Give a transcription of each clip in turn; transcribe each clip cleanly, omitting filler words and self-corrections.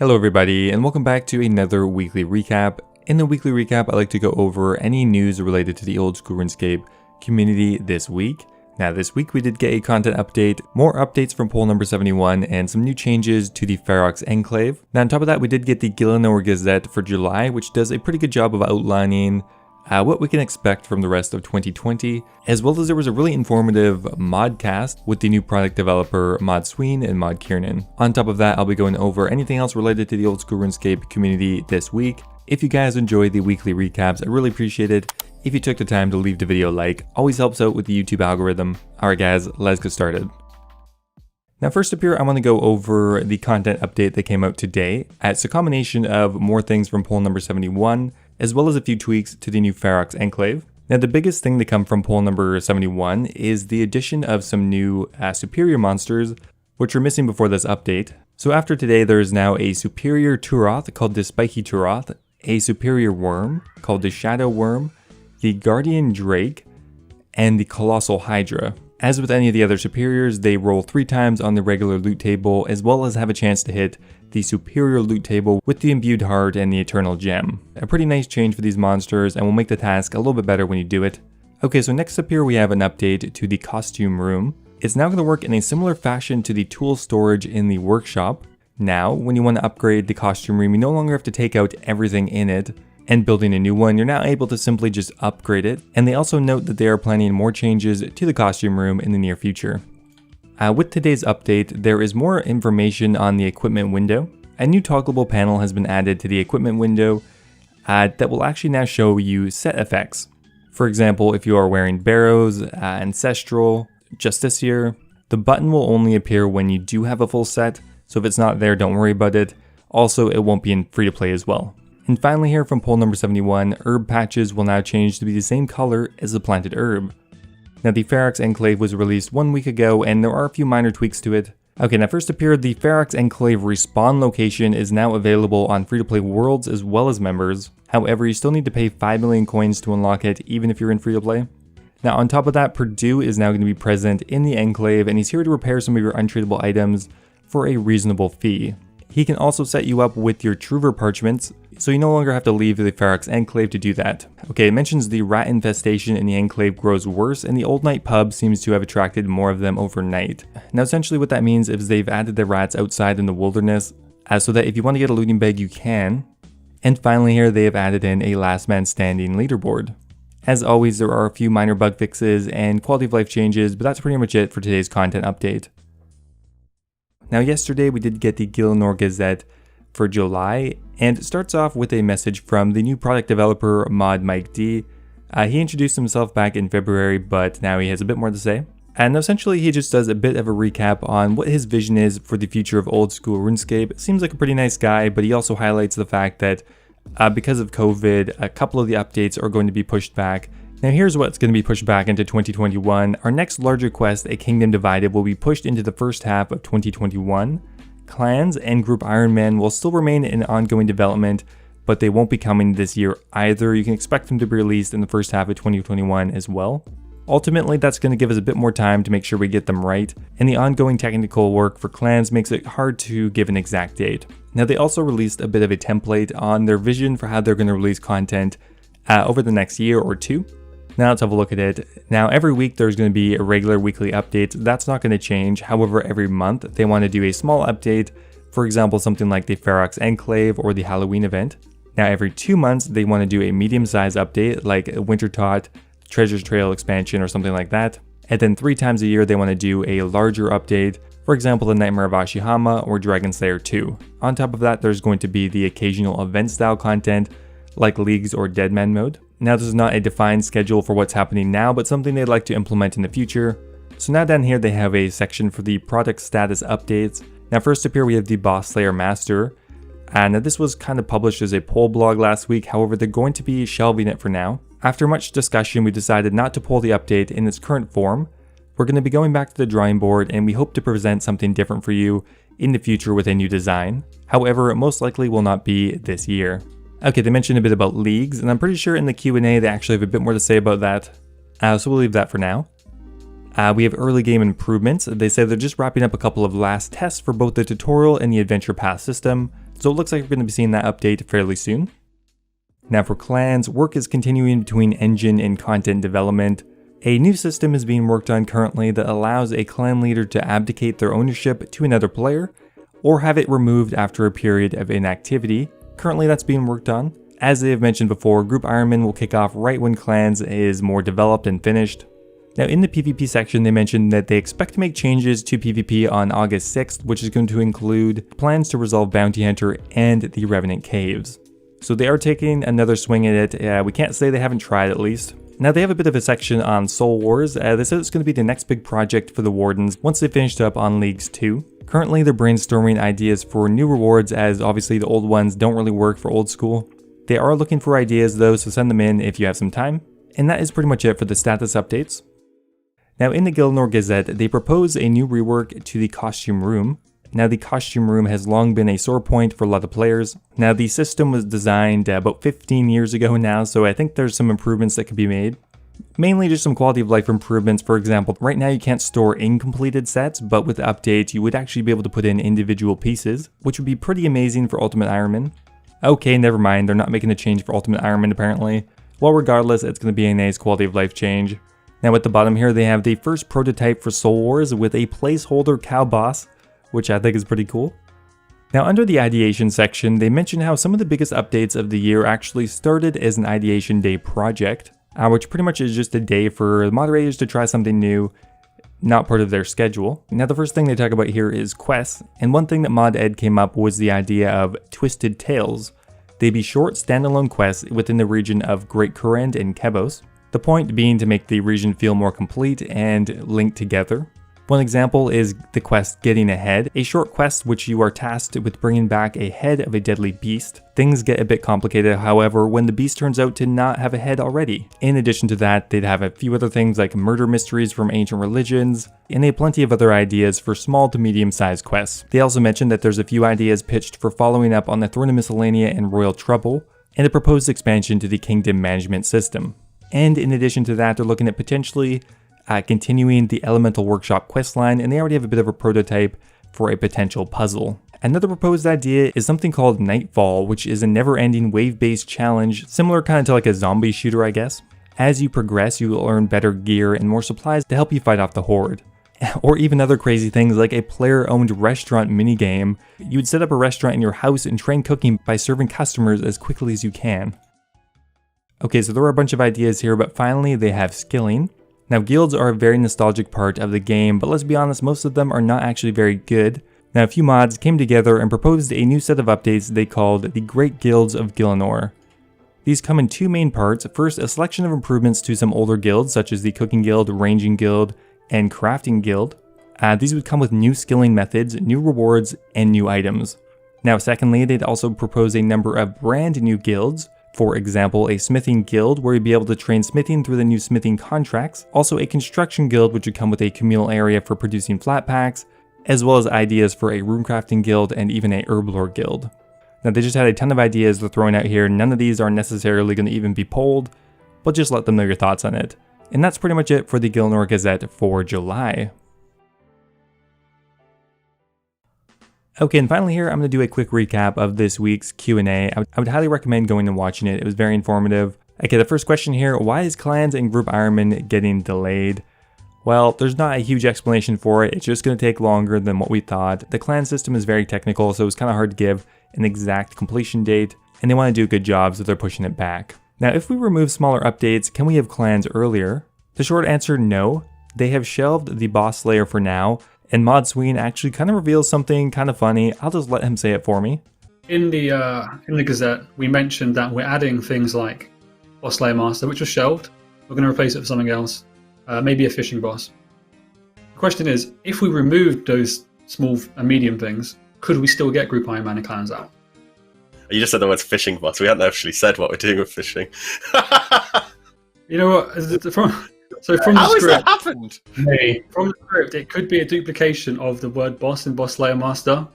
Hello everybody, and welcome back to another weekly recap. In the weekly recap, I like to go over any news related to the old school RuneScape community this week. Now this week we did get a content update, more updates from poll number 71, and some new changes to the Ferox Enclave. Now on top of that, we did get the Gielinor Gazette for July, which does a pretty good job of outlining what we can expect from the rest of 2020, as well as there was a really informative modcast with the new product developer Mod Sween and Mod Kiernan. On top of that, I'll be going over anything else related to the old school RuneScape community this week. If you guys enjoy the weekly recaps, I really appreciate it. If you took the time to leave the video a like, always helps out with the YouTube algorithm. Alright guys, let's get started. Now first up here, I want to go over the content update that came out today. It's a combination of more things from poll number 71, as well as a few tweaks to the new Ferox Enclave. Now the biggest thing to come from poll number 71 is the addition of some new superior monsters, which were missing before this update. So after today, there is now a superior Turoth called the Spiky Turoth, a superior worm called the Shadow Worm, the Guardian Drake, and the Colossal Hydra. As with any of the other superiors, they roll 3 times on the regular loot table, as well as have a chance to hit the superior loot table with the Imbued Heart and the Eternal Gem. A pretty nice change for these monsters, and will make the task a little bit better when you do it. Okay, so next up here we have an update to the costume room. It's now going to work in a similar fashion to the tool storage in the workshop. Now, when you want to upgrade the costume room, you no longer have to take out everything in it and building a new one. You're now able to simply just upgrade it. And they also note that they are planning more changes to the costume room in the near future. With today's update, there is more information on the equipment window. A new toggleable panel has been added to the equipment window that will actually now show you set effects. For example, if you are wearing Barrows, Ancestral, Justiciar, the button will only appear when you do have a full set, so if it's not there, don't worry about it. Also, it won't be in free to play as well. And finally here from poll number 71, herb patches will now change to be the same color as the planted herb. Now the Ferox Enclave was released 1 week ago, and there are a few minor tweaks to it. Okay, now first appeared the Ferox Enclave respawn location is now available on free-to-play worlds as well as members. However, you still need to pay 5 million coins to unlock it, even if you're in free-to-play. Now on top of that, Purdue is now going to be present in the Enclave, and he's here to repair some of your untreatable items for a reasonable fee. He can also set you up with your Truver parchments, so you no longer have to leave the Ferox Enclave to do that. Okay, it mentions the rat infestation in the Enclave grows worse, and the Old Night pub seems to have attracted more of them overnight. Now essentially what that means is they've added the rats outside in the wilderness, so that if you want to get a looting bag you can. And finally here they have added in a last man standing leaderboard. As always, there are a few minor bug fixes and quality of life changes, but that's pretty much it for today's content update. Now yesterday we did get the Gielinor Gazette for July, and it starts off with a message from the new product developer Mod Mike D. He introduced himself back in February, but now he has a bit more to say. And essentially he just does a bit of a recap on what his vision is for the future of old school RuneScape. Seems like a pretty nice guy, but he also highlights the fact that because of COVID, a couple of the updates are going to be pushed back. Now here's what's going to be pushed back into 2021. Our next larger quest, A Kingdom Divided, will be pushed into the first half of 2021. Clans and Group Iron Man will still remain in ongoing development, but they won't be coming this year either. You can expect them to be released in the first half of 2021 as well. Ultimately, that's going to give us a bit more time to make sure we get them right, and the ongoing technical work for clans makes it hard to give an exact date. Now they also released a bit of a template on their vision for how they're going to release content over the next year or two. Now let's have a look at it. Now every week there's going to be a regular weekly update. That's not going to change. However, every month they want to do a small update. For example, something like the Ferox Enclave or the Halloween event. Now every 2 months they want to do a medium-sized update like a Winter Tot, Treasures Trail expansion or something like that. And then 3 times a year they want to do a larger update. For example, the Nightmare of Ashihama or Dragon Slayer 2. On top of that, there's going to be the occasional event style content like Leagues or Deadman mode. Now this is not a defined schedule for what's happening now, but something they'd like to implement in the future. So now down here they have a section for the product status updates. Now first up here we have the Boss Slayer Master. And this was kind of published as a poll blog last week, however they're going to be shelving it for now. After much discussion we decided not to pull the update in its current form. We're going to be going back to the drawing board, and we hope to present something different for you in the future with a new design. However, it most likely will not be this year. Okay, they mentioned a bit about leagues, and I'm pretty sure in the Q&A they actually have a bit more to say about that. So we'll leave that for now. We have early game improvements. They say they're just wrapping up a couple of last tests for both the tutorial and the adventure path system. So it looks like we're going to be seeing that update fairly soon. Now for clans, work is continuing between engine and content development. A new system is being worked on currently that allows a clan leader to abdicate their ownership to another player, or have it removed after a period of inactivity. Currently that's being worked on. As they have mentioned before, Group Ironman will kick off right when clans is more developed and finished. Now in the PvP section, they mentioned that they expect to make changes to PvP on August 6th, which is going to include plans to resolve Bounty Hunter and the Revenant Caves. So they are taking another swing at it. We can't say they haven't tried at least. Now they have a bit of a section on Soul Wars. They said it's going to be the next big project for the Wardens once they finished up on Leagues 2. Currently they're brainstorming ideas for new rewards, as obviously the old ones don't really work for old school. They are looking for ideas though, so send them in if you have some time. And that is pretty much it for the status updates. Now in the Gielinor Gazette, they propose a new rework to the costume room. Now the costume room has long been a sore point for a lot of players. Now the system was designed about 15 years ago now, so I think there's some improvements that can be made. Mainly just some quality of life improvements. For example, right now you can't store incompleted sets, but with the update you would actually be able to put in individual pieces, which would be pretty amazing for Ultimate Ironman. Okay, never mind, they're not making a change for Ultimate Ironman apparently. Well, regardless, it's going to be a nice quality of life change. Now at the bottom here they have the first prototype for Soul Wars with a placeholder cow boss, which I think is pretty cool. Now under the ideation section, they mention how some of the biggest updates of the year actually started as an ideation day project, which pretty much is just a day for the moderators to try something new, not part of their schedule. Now the first thing they talk about here is quests, and one thing that Mod Ed came up was the idea of Twisted Tales. They'd be short standalone quests within the region of Great Kurand and Kebos, the point being to make the region feel more complete and linked together. One example is the quest Getting Ahead, a short quest which you are tasked with bringing back a head of a deadly beast. Things get a bit complicated, however, when the beast turns out to not have a head already. In addition to that, they'd have a few other things like murder mysteries from ancient religions, and they have plenty of other ideas for small to medium-sized quests. They also mentioned that there's a few ideas pitched for following up on the Throne of Miscellanea and Royal Trouble, and a proposed expansion to the Kingdom Management System. And in addition to that, they're looking at potentially continuing the Elemental Workshop questline, and they already have a bit of a prototype for a potential puzzle. Another proposed idea is something called Nightfall, which is a never-ending wave-based challenge, similar kind of to like a zombie shooter, I guess. As you progress, you will earn better gear and more supplies to help you fight off the horde. Or even other crazy things like a player-owned restaurant minigame. You would set up a restaurant in your house and train cooking by serving customers as quickly as you can. Okay, so there are a bunch of ideas here, but finally they have skilling. Now guilds are a very nostalgic part of the game, but let's be honest, most of them are not actually very good. Now a few mods came together and proposed a new set of updates they called the Great Guilds of Gielinor. These come in two main parts. First, a selection of improvements to some older guilds such as the Cooking Guild, Ranging Guild, and Crafting Guild. These would come with new skilling methods, new rewards, and new items. Now secondly, they'd also propose a number of brand new guilds. For example, a smithing guild where you'd be able to train smithing through the new smithing contracts. Also a construction guild which would come with a communal area for producing flat packs, as well as ideas for a runecrafting guild and even a herblore guild. Now they just had a ton of ideas they're throwing out here. None of these are necessarily going to even be polled, but just let them know your thoughts on it. And that's pretty much it for the Gielinor Gazette for July. Okay, and finally here, I'm going to do a quick recap of this week's Q&A. I would highly recommend going and watching it. It was very informative. Okay, the first question here, why is clans and Group Ironman getting delayed? Well, there's not a huge explanation for it. It's just going to take longer than what we thought. The clan system is very technical, so it's kind of hard to give an exact completion date, and they want to do a good job, so they're pushing it back. Now, if we remove smaller updates, can we have clans earlier? The short answer, no. They have shelved the boss slayer for now, and Mod Sween actually kind of reveals something kind of funny. I'll just let him say it for me. In the Gazette, we mentioned that we're adding things like Boss Slayer Master, which was shelved. We're going to replace it with something else, maybe a fishing boss. The question is, if we removed those small and medium things, could we still get Group Iron Man and clans out? You just said the words fishing boss. We hadn't actually said what we're doing with fishing. You know what? So from How the has that script, happened? from the script, it could be a duplication of the word boss in Boss Slayer Master.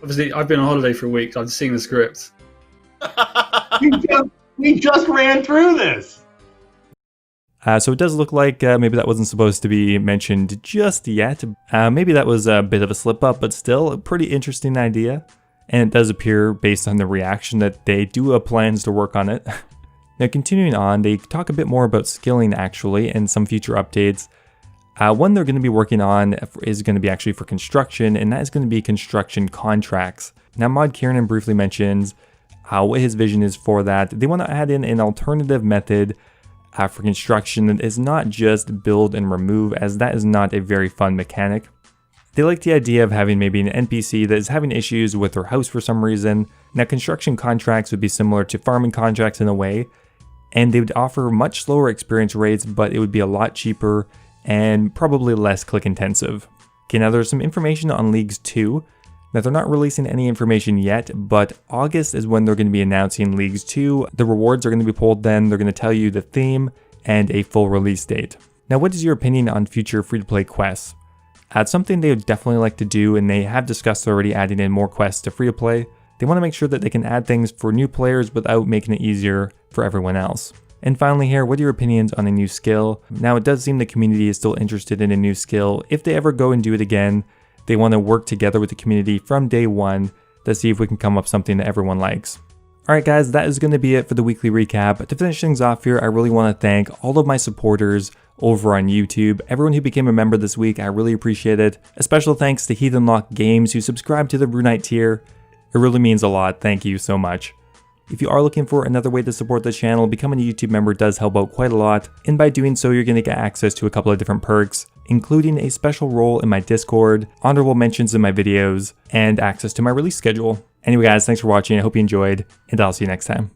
Obviously, I've been on holiday for a week, so I've seen the script. We just ran through this. So it does look like maybe that wasn't supposed to be mentioned just yet. Maybe that was a bit of a slip up, but still a pretty interesting idea. and it does appear, based on the reaction, that they do have plans to work on it. Now continuing on, they talk a bit more about skilling actually, and some future updates. One they're going to be working on is going to be actually for construction, and that is going to be construction contracts. Now Mod Kieran briefly mentions what his vision is for that. They want to add in an alternative method for construction that is not just build and remove, as that is not a very fun mechanic. They like the idea of having maybe an NPC that is having issues with their house for some reason. Now construction contracts would be similar to farming contracts in a way, and they would offer much slower experience rates, but it would be a lot cheaper and probably less click intensive. Okay, now there's some information on Leagues 2. Now they're not releasing any information yet, but August is when they're going to be announcing Leagues 2. The rewards are going to be pulled then. They're going to tell you the theme and a full release date. Now what is your opinion on future free-to-play quests? It's something they would definitely like to do, and they have discussed already adding in more quests to free-to-play. They want to make sure that they can add things for new players without making it easier for everyone else. And finally here, what are your opinions on a new skill? Now it does seem the community is still interested in a new skill. If they ever go and do it again, they want to work together with the community from day one to see if we can come up with something that everyone likes. Alright guys, that is going to be it for the weekly recap. To finish things off here, I really want to thank all of my supporters over on YouTube. Everyone who became a member this week, I really appreciate it. A special thanks to Heathenlock Games who subscribed to the Runite tier. It really means a lot, thank you so much. If you are looking for another way to support the channel, becoming a YouTube member does help out quite a lot, and by doing so you're going to get access to a couple of different perks, including a special role in my Discord, honorable mentions in my videos, and access to my release schedule. Anyway guys, thanks for watching, I hope you enjoyed, and I'll see you next time.